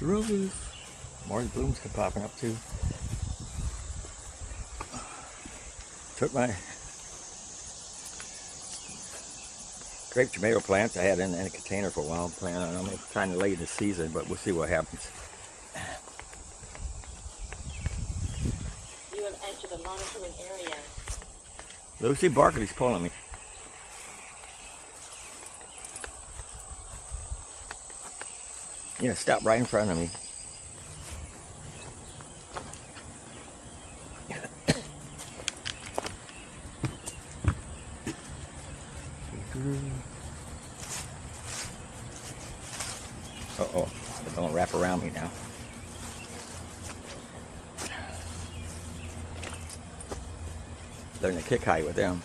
the roses. More blooms kept popping up too. Took my grape tomato plants I had in a container for a while, planting on them. It's kind of late in the season, but we'll see what happens. You have entered the monitoring area. Lucy Barkley's pulling me. Yeah, stop right in front of me. Uh-oh, they're gonna wrap around me now. Learn to kick high with them.